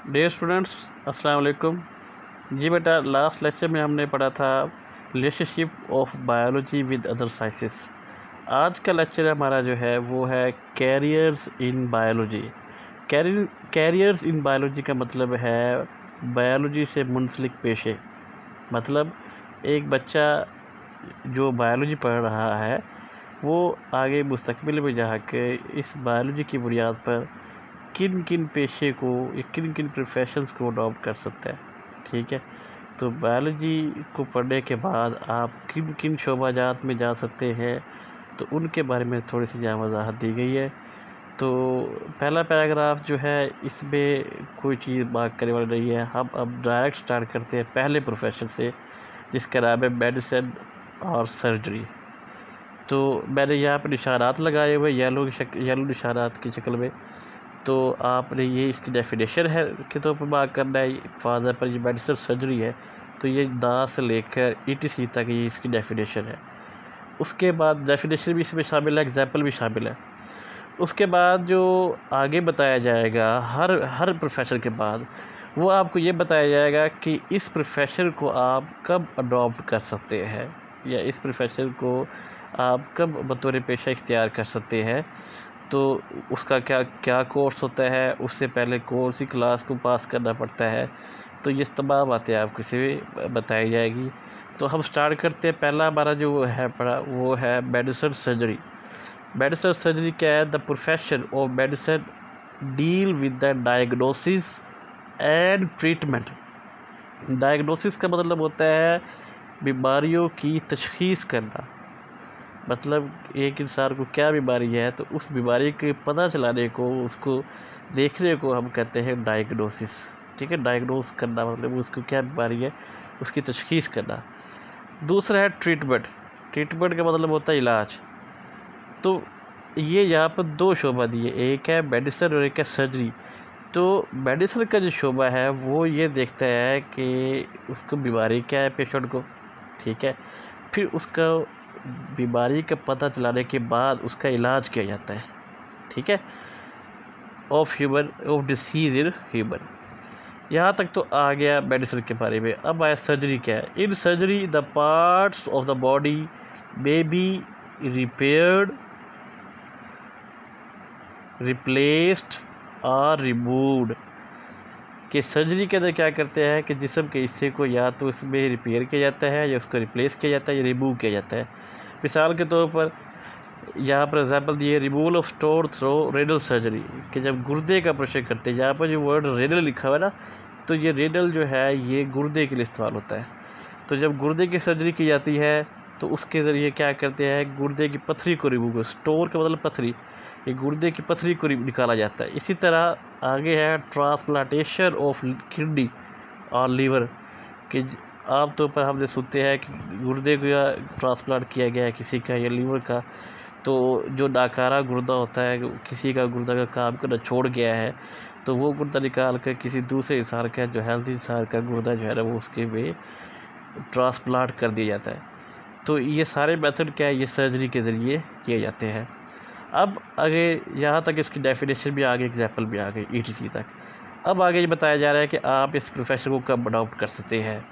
Dear students, अस्सलाम वालेकुम। जी बेटा, लास्ट लेक्चर में हमने पढ़ा था relationship of biology with other sciences. आज का लेक्चर हमारा जो है वो है carriers in biology. Carriers in biology का मतलब है बायोलॉजी से मुंसलिक पेशे। मतलब एक बच्चा जो बायोलॉजी पढ़ रहा है वो आगे मुस्तकबिल में जाकर इस बायोलॉजी की बुनियाद पर किन किन पेशे को या किन किन प्रोफेशंस को अडॉप्ट कर सकता है। ठीक है, तो बायोलॉजी को पढ़ने के बाद आप किन किन शोबाजात में जा सकते हैं, तो उनके बारे में थोड़ी सी यहाँ वजाहत दी गई है। तो पहला पैराग्राफ जो है इसमें कोई चीज़ बात करने वाली नहीं है। हम अब डायरेक्ट स्टार्ट करते हैं पहले प्रोफेशन से, जिसका नाम है मेडिसिन और सर्जरी। तो मैंने यहाँ पर निशानात लगाए हुए येलो निशानात की शक्ल में। तो आपने ये इसकी डेफिनेशन है के तौर पर बात करना है। फॉर एग्जाम्पल ये मेडिसिन सर्जरी है, तो ये दा से लेकर ETC तक ये इसकी डेफिनेशन है। उसके बाद डेफिनेशन भी इसमें शामिल है, एग्जाम्पल भी शामिल है। उसके बाद जो आगे बताया जाएगा हर प्रोफेशन के बाद, वो आपको ये बताया जाएगा कि इस प्रोफेशन को आप कब अडॉप्ट कर सकते हैं या इस प्रोफेशन को आप कब बतौर पेशा इख्तियार कर सकते हैं। तो उसका क्या क्या कोर्स होता है, उससे पहले कौन सी क्लास को पास करना पड़ता है, तो ये तमाम बातें आपको इसे बताई जाएगी। तो हम स्टार्ट करते हैं। पहला हमारा जो है पढ़ा वो है मेडिसिन सर्जरी। मेडिसिन सर्जरी क्या है? The profession of medicine deal with the diagnosis and treatment. Diagnosis का मतलब होता है बीमारियों की तशखीस करना। मतलब एक इंसान को क्या बीमारी है, तो उस बीमारी के पता चलाने को, उसको देखने को हम कहते हैं डायग्नोसिस। ठीक है, डायग्नोस करना मतलब उसको क्या बीमारी है उसकी तशखीस करना। दूसरा है ट्रीटमेंट। ट्रीटमेंट का मतलब होता है इलाज। तो ये यहाँ पर दो शोबा दिए, एक है मेडिसिन और एक है सर्जरी। तो मेडिसिन का जो शोबा है वो ये देखता है कि उसको बीमारी क्या है पेशेंट को। ठीक है, फिर उसका बीमारी का पता चलाने के बाद उसका इलाज किया जाता है। ठीक है, ऑफ डिसीज इन ह्यूमन। यहाँ तक तो आ गया मेडिसिन के बारे में। अब आया सर्जरी क्या है। In surgery the parts of the body may be repaired, replaced और रिमूव्ड। कि सर्जरी के अंदर क्या करते हैं कि जिस्म के हिस्से को या तो उसमें रिपेयर किया जाता है या उसको रिप्लेस किया जाता है या रिमूव किया जाता है। मिसाल के तौर पर यहाँ पर एग्जाम्पल दिए, removal of stone through renal surgery. कि जब गुर्दे का ऑपरेशन करते हैं, यहाँ पर जो वर्ड रेनल लिखा हुआ है ना, तो ये रेनल जो है ये गुर्दे के लिए इस्तेमाल होता है। तो जब गुर्दे की सर्जरी की जाती है तो उसके ज़रिए क्या करते हैं, गुर्दे की पथरी को रिमूव, स्टोर का मतलब पथरी, ये गुर्दे की पथरी को निकाला जाता है। इसी तरह आगे है ट्रांसप्लांटेशन ऑफ किडनी और लीवर। कि आमतौर पर हमने सुनते हैं कि गुर्दे का ट्रांसप्लांट किया गया है किसी का या लीवर का, तो जो नाकारा गुर्दा होता है, किसी का गुर्दा का काम करना छोड़ गया है, तो वो गुर्दा निकाल कर किसी दूसरे इंसान का, जो हेल्थी इंसान का गुर्दा जो है ना, वो उसके में ट्रांसप्लांट कर दिया जाता है। तो ये सारे मेथड क्या है, ये सर्जरी के ज़रिए किए जाते हैं। अब आगे यहाँ तक इसकी डेफिनेशन भी आ गई, एग्जाम्पल भी आ गई, ETC तक। अब आगे ये बताया जा रहा है कि आप इस प्रोफेशन को कब अडॉप्ट कर सकते हैं।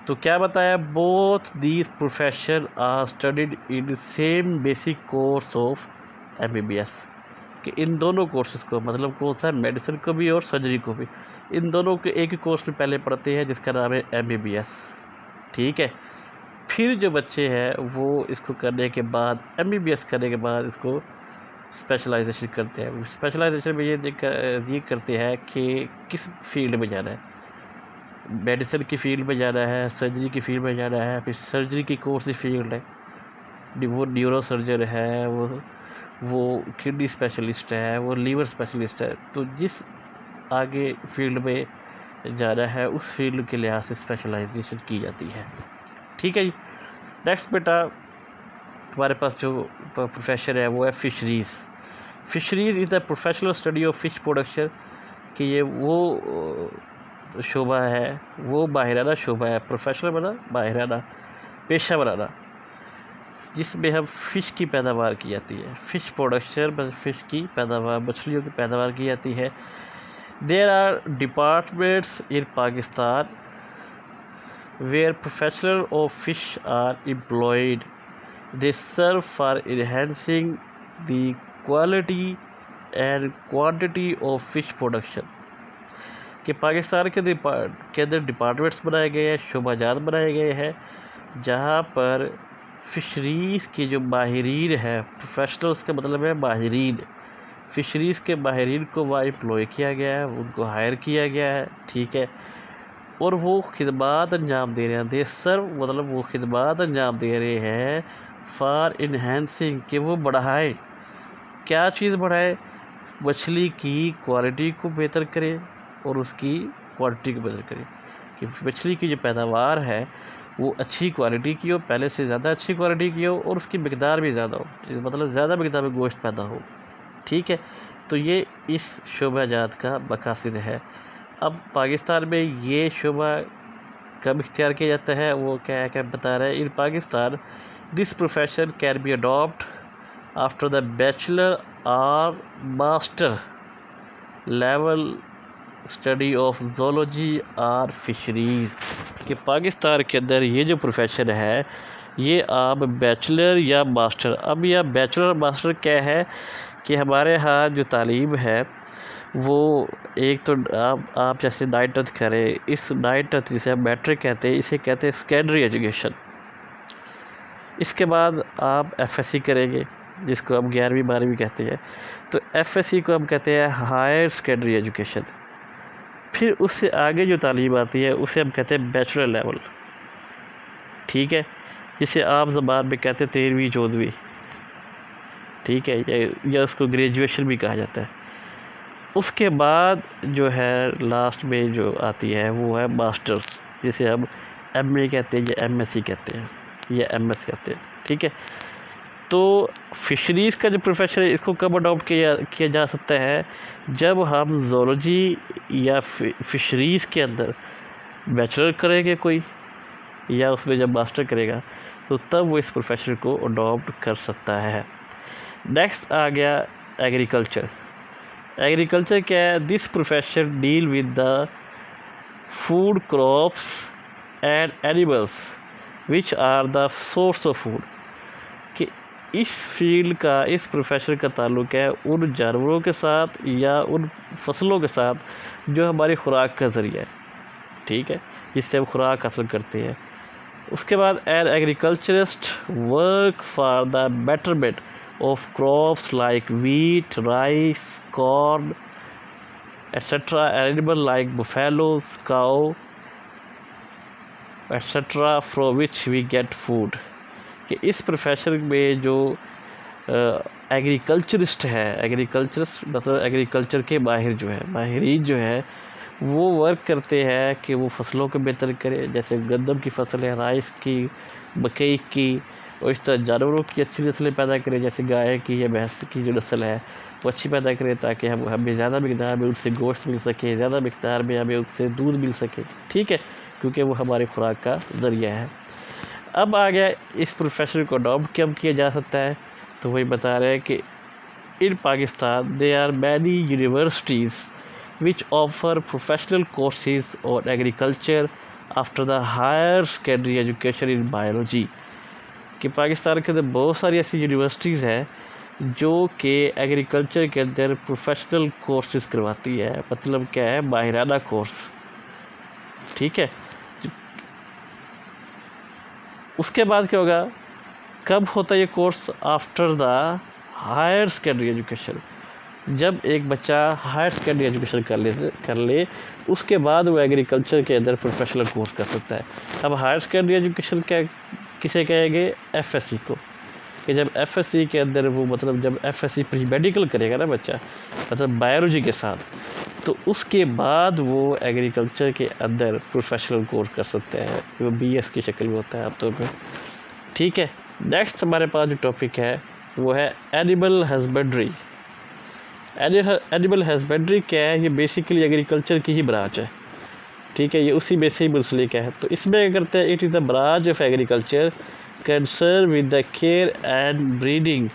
तो क्या बताया, both these profession are studied in same basic course of MBBS। कि इन दोनों कोर्सेज को, मतलब कौन सा, मेडिसिन को भी और सर्जरी को भी, इन दोनों के एक ही कोर्स में पहले पढ़ते हैं जिसका नाम है MBBS। ठीक है, फिर जो बच्चे हैं वो इसको करने के बाद, MBBS करने के बाद इसको स्पेशलाइजेशन करते हैं। स्पेशलाइजेशन में ये करते हैं कि किस फील्ड में जाना है। मेडिसिन की फील्ड में जाना है, सर्जरी की फील्ड में जाना है, फिर सर्जरी की कौन सी फील्ड है, वो न्यूरो सर्जन है, वो किडनी स्पेशलिस्ट है, वो लीवर स्पेशलिस्ट है। तो जिस आगे फील्ड में जाना है उस फील्ड के लिहाज से स्पेशलाइजेशन की जाती है। ठीक है जी। नेक्स्ट बेटा, हमारे पास जो प्रोफेशन है वो है fisheries. Fisheries is the professional study of fish production. कि ये वो शोबा है, वो माहिराना शोबा है, प्रोफेशनल बना माहिराना, पेशा बनाना, जिसमें हम फ़िश की पैदावार की जाती है। फ़िश प्रोडक्शन, फ़िश की पैदावार, मछलियों की पैदावार की जाती है। There are departments in Pakistan where professionals of fish are employed. They serve for enhancing the quality and quantity of fish production. कि पाकिस्तान के अंदर डिपार्टमेंट्स बनाए गए हैं, शोबाजात बनाए गए हैं, जहाँ पर फ़िशरीज़ के जो माहिरीन हैं, प्रोफेशनल्स का मतलब है माहिरीन, फ़िशरीज़ के माहिरीन को वहाँ एम्प्लॉय किया गया है, उनको हायर किया गया है, ठीक है। और वो खिदमात अंजाम दे रहे हैं, दे सर्व मतलब वो खिदमात अंजाम दे रहे हैं फॉर इन्हेंसिंग, कि वो बढ़ाएं। क्या चीज़ बढ़ाए? मछली की क्वालिटी को बेहतर करें और उसकी क्वांटिटी को बेहतर करें, कि मछली की जो पैदावार है वो अच्छी क्वालिटी की हो, पहले से ज़्यादा अच्छी क्वालिटी की हो, और उसकी मकदार भी ज़्यादा हो, मतलब ज़्यादा मकदार में गोश्त पैदा हो, ठीक है। तो ये इस शोबाजात का मकासद है। अब पाकिस्तान में ये शोबा कब इख्तियार किया जाता है, वो क्या बता रहे हैं। In Pakistan this profession can be adopt after the bachelor और master level study of zoology और फिशरीज़, कि पाकिस्तान के अंदर ये जो प्रोफेशन है ये आप बैचलर या मास्टर, अब यह बैचलर मास्टर क्या है कि हमारे यहाँ जो तालीम है वो एक तो आप जैसे 9th करें, इस 9th जिसे हम मैट्रिक कहते हैं, इसे कहते हैं सेकेंडरी एजुकेशन। इसके बाद आप FSC करेंगे, जिसको हम 11वीं 12वीं कहते हैं, तो FSC को हम कहते हैं हायर सेकेंडरी एजुकेशन। फिर उससे आगे जो तालीम आती है उसे हम कहते हैं बैचलर लेवल, ठीक है, जिसे आप ज़बान में कहते हैं 13वीं 14वीं, ठीक है, या उसको ग्रेजुएशन भी कहा जाता है। उसके बाद जो है लास्ट में जो आती है वो है मास्टर्स, जिसे हम MA कहते हैं या MSc कहते हैं या MS कहते हैं, ठीक है। तो फ़िशरीज़ का जो प्रोफेशन है इसको कब अडॉप्ट किया जा सकता है? जब हम ज़ूलॉजी या फ़िशरीज़ के अंदर बैचलर करेंगे कोई, या उसमें जब मास्टर करेगा तो तब वो इस प्रोफेशन को अडॉप्ट कर सकता है। नेक्स्ट आ गया एग्रीकल्चर। एग्रीकल्चर क्या है? This profession deal with the food crops and animals which are the source of food, कि इस फील्ड का, इस प्रोफेशन का ताल्लुक़ है उन जानवरों के साथ या उन फसलों के साथ जो हमारी खुराक का ज़रिया है, ठीक है, जिससे हम खुराक हासिल करते हैं। उसके बाद an agriculturist work for the betterment of crops like wheat, rice, corn etcetera, animal like buffaloes, cow etcetera from which we get food, कि इस प्रोफेशन में जो एग्रीकल्चरिस्ट है, एग्रीकल्चरिस्ट मतलब एग्रीकल्चर के माहिर जो है, माहिरीन जो है, वो वर्क करते हैं कि वो फसलों को बेहतर करें, जैसे गंदम की फसल है, राइस की, मकई की, और इस तरह जानवरों की अच्छी नस्लें पैदा करें, जैसे गाय की या भैंस की जो नस्ल है वो अच्छी पैदा करें, ताकि हमें ज़्यादा मकदार में उनसे गोश्त मिल सके, ज़्यादा मकदार में हमें उससे दूध मिल सके, ठीक है, क्योंकि वो हमारी खुराक का ज़रिया है। अब आ गया इस प्रोफेशन को अडॉप्ट कब किया जा सकता है, तो वही बता रहे हैं कि in Pakistan there are many universities which offer professional courses on agriculture after the higher secondary education in biology, कि पाकिस्तान के अंदर बहुत सारी ऐसी यूनिवर्सिटीज़ हैं जो कि एग्रीकल्चर के अंदर प्रोफेशनल कोर्सेज करवाती है, मतलब क्या है, माहिराना कोर्स, ठीक है। उसके बाद क्या होगा, कब होता है ये course? After the higher secondary education, जब एक बच्चा हायर सेकेंडरी एजुकेशन कर ले उसके बाद वो एग्रीकल्चर के अंदर प्रोफेशनल कोर्स कर सकता है। अब हायर सेकेंडरी एजुकेशन क्या किसे कहेंगे? FSC को, कि जब FSC के अंदर वो मतलब जब FSC प्री मेडिकल करेगा ना बच्चा, मतलब बायोलॉजी के साथ, तो उसके बाद वो एग्रीकल्चर के अंदर प्रोफेशनल कोर्स कर सकते हैं, वो BS की शक्ल में होता है आमतौर पर, ठीक है। नेक्स्ट हमारे पास जो टॉपिक है वो है एनिमल हस्बेंड्री। एनिमल हस्बेंड्री क्या है? ये बेसिकली एग्रीकल्चर की ही ब्रांच है, ठीक है, ये उसी में से ही मुंसलिक है। तो इसमें क्या करते हैं? It is the branch of agriculture concern with the care and breeding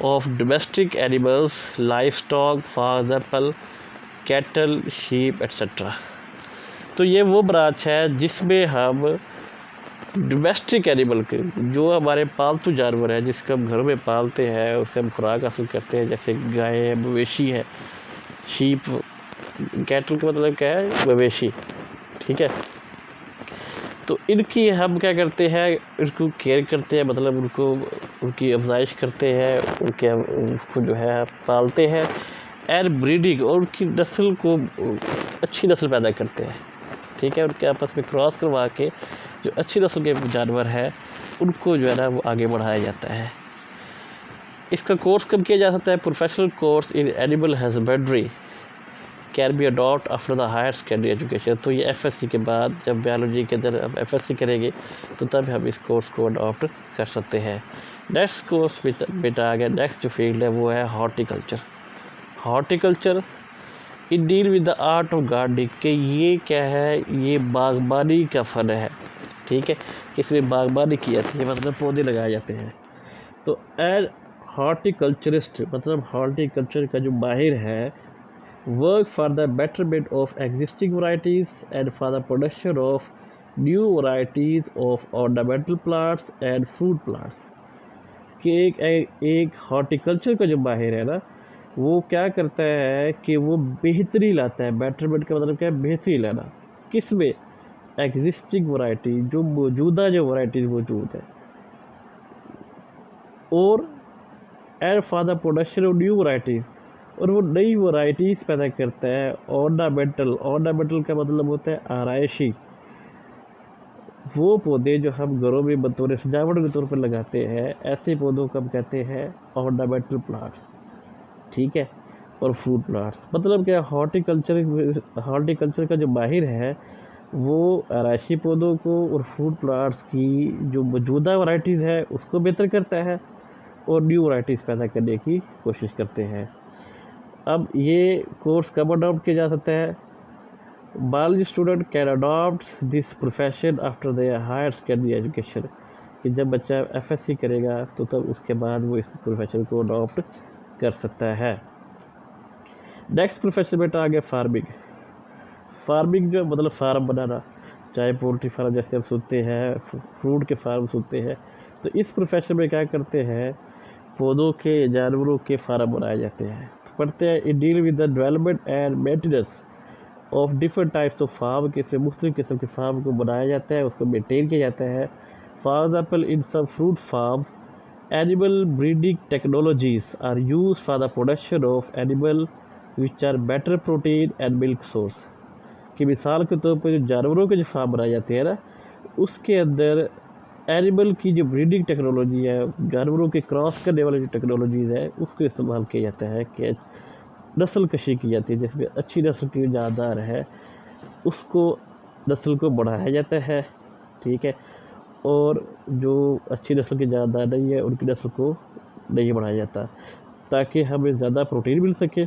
of domestic animals, life stock, for example cattle, sheep etcetera. तो ये वो ब्रांच है जिसमें हम डोमेस्टिक एनिमल के, जो हमारे पालतू जानवर हैं जिसको हम घरों में पालते हैं, उससे हम खुराक हासिल करते हैं, जैसे गाय है, मवेशी है, शीप, कैटल का मतलब क्या है, मवेशी, ठीक है। तो इनकी हम क्या करते हैं, इनको केयर करते हैं, मतलब उनको, उनकी अफजाइश करते हैं, उनके उसको जो है पालते हैं, एंड ब्रीडिंग, और उनकी नस्ल को, अच्छी नस्ल पैदा करते हैं, ठीक है। उनके आपस में क्रॉस करवा के जो अच्छी नस्ल के जानवर हैं उनको जो है ना वो आगे बढ़ाया जाता है। इसका कोर्स कब किया जा सकता है? Professional course in animal husbandry can be adopt after the higher secondary education. तो ये एफएससी के बाद, जब बायोलॉजी के अंदर हम एफएससी करेंगे तो तब हम इस कोर्स को अडॉप्ट कर सकते हैं। नेक्स्ट कोर्स बेटा आ गया, नेक्स्ट जो फील्ड है वो है horticulture. Horticulture in deal with the art of gardening, कि ये क्या है, ये बागबानी का फ़न है, ठीक है। इसमें बागबानी की जाती है, मतलब पौधे लगाए जाते हैं। तो एंड हॉर्टिकल्चरिस्ट, मतलब हॉर्टिकल्चर का जो माहिर है, work for the betterment of existing varieties and for the production of new varieties of ornamental plants and fruit plants. कि एक हॉर्टिकल्चर का जो माहिर है ना, वो क्या करता है कि वो बेहतरी लाता है। बेटरमेंट का मतलब क्या है? बेहतरी लाना। किस में? एग्जिस्टिंग वैरायटी, जो मौजूदा जो वैरायटीज़ मौजूद है, और and for the production of new varieties, और वो नई वैरायटीज़ पैदा करता है। ऑर्नामेंटल, ऑर्नामेंटल का मतलब होता है आरायशी। वो पौधे जो हम घरों में बतौर सजावट के तौर पर लगाते हैं, ऐसे पौधों को हम कहते हैं ऑर्नामेंटल प्लांट्स, ठीक है। और फ्रूट प्लांट्स, मतलब क्या, हॉर्टिकल्चर का जो माहिर है वो आरायशी पौधों को और फ्रूट प्लांट्स की जो मौजूदा वैरायटीज़ है उसको बेहतर करता है, और न्यू वैरायटीज़ पैदा करने की कोशिश करते हैं। अब ये कोर्स कब अडॉप्ट किया जा सकता है? Biology student can adopt this profession after their higher secondary education, कि जब बच्चा एफएससी करेगा तो तब उसके बाद वो इस प्रोफेशन को अडॉप्ट कर सकता है। नेक्स्ट प्रोफेशन बेटा आ गया फार्मिंग। फार्मिंग जो मतलब फार्म बनाना, चाहे पोल्ट्री फार्म जैसे हम सुनते हैं, फ्रूट के फार्म सुनते हैं, तो इस प्रोफेशन में क्या करते हैं, पौधों के, जानवरों के फार्म बनाए जाते हैं। तो पढ़ते हैं, it deal with the development and maintenance of different types of farm, कि इसमें मुख्तलिफ किस्म के फार्म को बनाया जाता है, उसको मेनटेन किया जाता है। For example, in sub fruit farms animal breeding technologies are use for the production of animal which are better protein and milk source. कि मिसाल के तौर पर जो जानवरों के जो फार्म बनाए जाते हैं ना, उसके अंदर एनिमल की जो ब्रीडिंग टेक्नोलॉजी है, जानवरों के क्रॉस करने वाली जो टेक्नोलॉजीज़ है, उसको इस्तेमाल किया जाता है, कि नस्ल कशी की जाती है, जिसमें अच्छी नस्ल की जानदार है उसको, नस्ल को बढ़ाया जाता है, ठीक है। और जो अच्छी नस्ल की जानदार नहीं है उनकी नस्ल को नहीं बढ़ाया जाता, ताकि हमें ज़्यादा प्रोटीन मिल सके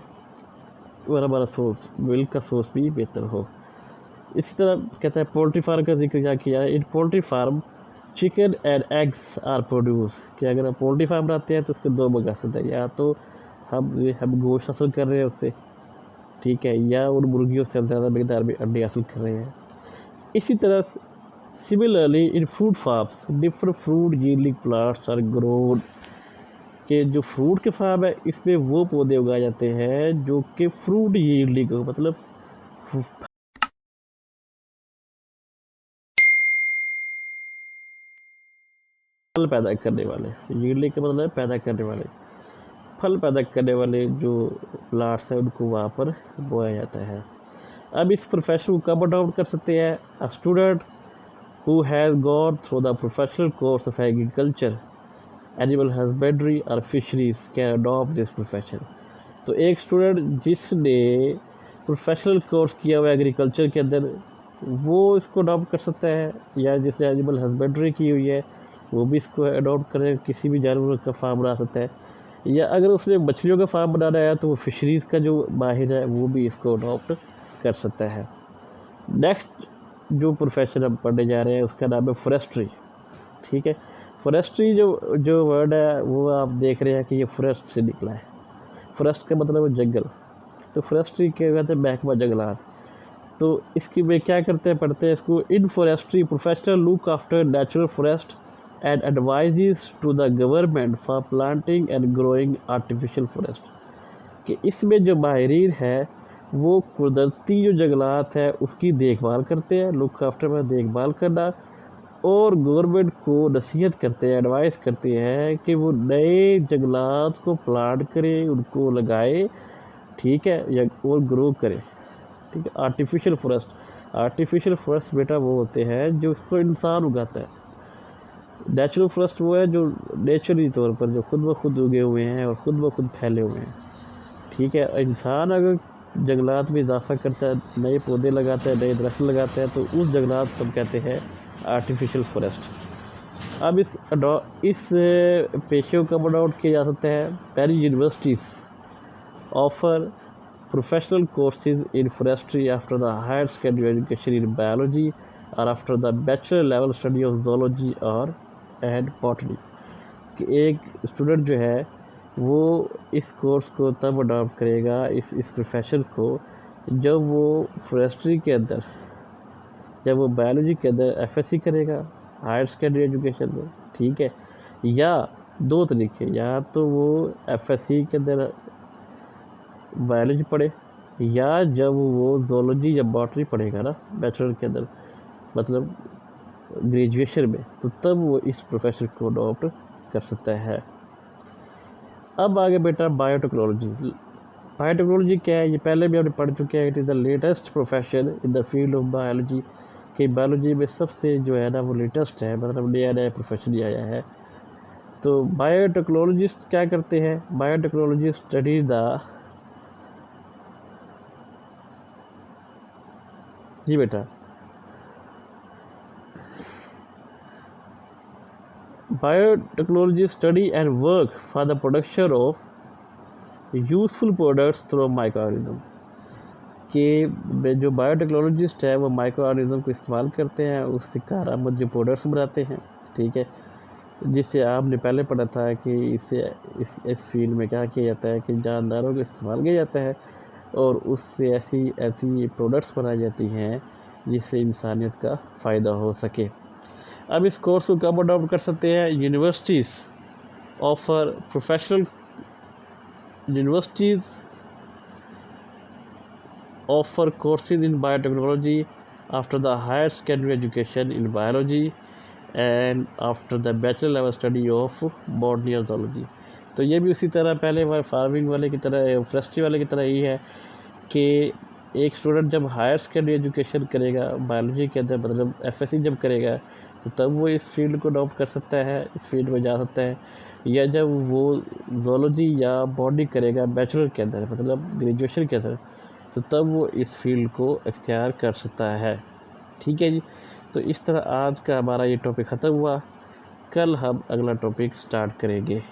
और हमारा सोर्स, मिल्क का सोर्स भी बेहतर हो। इसी तरह कहता है पोल्ट्री फार्म का जिक्र क्या किया है, in poultry farm chicken and eggs are produce, कि अगर हम पोल्ट्री फार्म बनाते हैं तो उसके दो मकसद है, या तो हम गोश्त हासिल कर रहे हैं उससे, ठीक है, या उन मुर्गियों से हम ज़्यादा मकदार में अंडे हासिल कर रहे हैं। इसी तरह similarly in fruit farms different fruit yielding plants are grown, के जो फ्रूट के फार्म है इसमें वो पौधे उगाए जाते हैं जो कि फ्रूट यील्डिंग, मतलब फल पैदा करने वाले, यील्डिंग का मतलब पैदा करने वाले, फल पैदा करने वाले जो प्लांट्स हैं उनको वहाँ पर बोया जाता है। अब इस प्रोफेशन को कब अडॉप्ट कर सकते हैं? A student who has gone through the professional course of agriculture, animal husbandry और fisheries can adopt this profession. तो एक स्टूडेंट जिसने प्रोफेशनल कोर्स किया हुआ एग्रीकल्चर के अंदर, वो इसको अडॉप्ट कर सकता है, या जिसने एनिमल हस्बेंड्री की हुई है वो भी इसको अडॉप्ट करें, किसी भी जानवर का फार्म बना सकता है, या अगर उसने मछलियों का फार्म बनाना है तो वो फिशरीज़ का जो माहिर है वो भी इसको अडॉप्ट कर सकता है। नेक्स्ट जो प्रोफेशन हम पढ़ने जा रहे हैं उसका नाम है फॉरेस्ट्री, ठीक है। फॉरेस्ट्री जो जो वर्ड है वो आप देख रहे हैं कि ये फॉरेस्ट से निकला है। फॉरेस्ट का मतलब है जंगल, तो फॉरेस्ट्री के कहते हैं महकमा जंगलात। तो इसकी में क्या करते हैं, पढ़ते हैं इसको। In forestry professional look after natural forest and advises to the government for planting and growing artificial forest. कि इसमें जो माहिरीन है वो कुदरती जो जंगलात है उसकी देखभाल करते हैं, लुक आफ्टर में देखभाल करना, और गवर्नमेंट को नसीहत करते हैं, एडवाइस करते हैं कि वो नए जंगलात को प्लांट करे, उनको लगाए, ठीक है, या और ग्रो करे, ठीक है। आर्टिफिशियल फॉरेस्ट बेटा वो होते हैं जो उसको इंसान उगाता है। नेचुरल फॉरेस्ट वो है जो नेचुरली तौर पर जो खुद ब खुद उगे हुए हैं और ख़ुद ब खुद फैले हुए हैं, ठीक है। इंसान अगर जंगलात में इजाफा करता है, नए पौधे लगाता है, नए दरख्त लगाता है, तो उस जंगलात को हम कहते हैं आर्टिफिशियल फॉरेस्ट। अब इस पेशे को कम आउट किया जा सकता है। पेरी universities offer professional courses in forestry after the higher secondary education in biology और after the bachelor level study of zoology और एंड बॉटनी। कि एक स्टूडेंट जो है वो इस कोर्स को तब अडॉप्ट करेगा, इस प्रोफेशन को, जब वो फॉरेस्ट्री के अंदर, जब वो बायोलॉजी के अंदर एफएससी करेगा हायर सेकेंडरी एजुकेशन में, ठीक है। या दो तरीके, या तो वो एफएससी के अंदर बायोलॉजी पढ़े, या जब वो जोलॉजी या बॉटनी पढ़ेगा ना बैचलर के अंदर, मतलब ग्रेजुएशन में, तो तब वो इस प्रोफेशन को अडॉप्ट कर सकता है। अब आगे बेटा बायोटेक्नोलॉजी। बायोटेक्नोलॉजी क्या है, ये पहले भी हमने पढ़ चुके हैं। It is the latest profession in the field of biology. कि बायोलॉजी में सबसे जो है ना वो लेटेस्ट है, मतलब नया नया प्रोफेशन ही आया है। तो बायोटेक्नोलॉजिस्ट क्या करते हैं, बायोटेक्नोलॉजिस्ट स्टडी द, जी बेटा, biotechnology study and work for the production of useful products through micro organism. कि जो बायोटेक्नोलॉजिस्ट है वो माइक्रो ऑर्गेनिज्म को इस्तेमाल करते हैं, उससे कारआमद जो प्रोडक्ट्स बनाते हैं, ठीक है। जिससे आपने पहले पढ़ा था कि इससे इस फील्ड में क्या किया जाता है कि जानदारों का इस्तेमाल किया जाता है और उससे ऐसी प्रोडक्ट्स बनाई जाती हैं जिससे इंसानियत का फ़ायदा हो सके। अब इस कोर्स को कब अडॉप्ट कर सकते हैं, universities offer courses in biotechnology after the higher secondary education in biology and after the bachelor level study of botany और zoology। तो ये भी उसी तरह पहले फार्मिंग वाले की तरह, फॉरेस्ट्री वाले की तरह ही है कि एक स्टूडेंट जब हायर सेकेंडरी एजुकेशन करेगा बायोलॉजी के अंदर, मतलब एफएससी जब करेगा, तो तब वो इस फील्ड को अडॉप्ट कर सकता है, इस फील्ड में जा सकता है। या जब वो जोलॉजी या बॉटनी करेगा बैचलर के अंदर, मतलब ग्रेजुएशन के अंदर, तो तब वो इस फील्ड को इख्तियार कर सकता है, ठीक है जी। तो इस तरह आज का हमारा ये टॉपिक ख़त्म हुआ। कल हम अगला टॉपिक स्टार्ट करेंगे।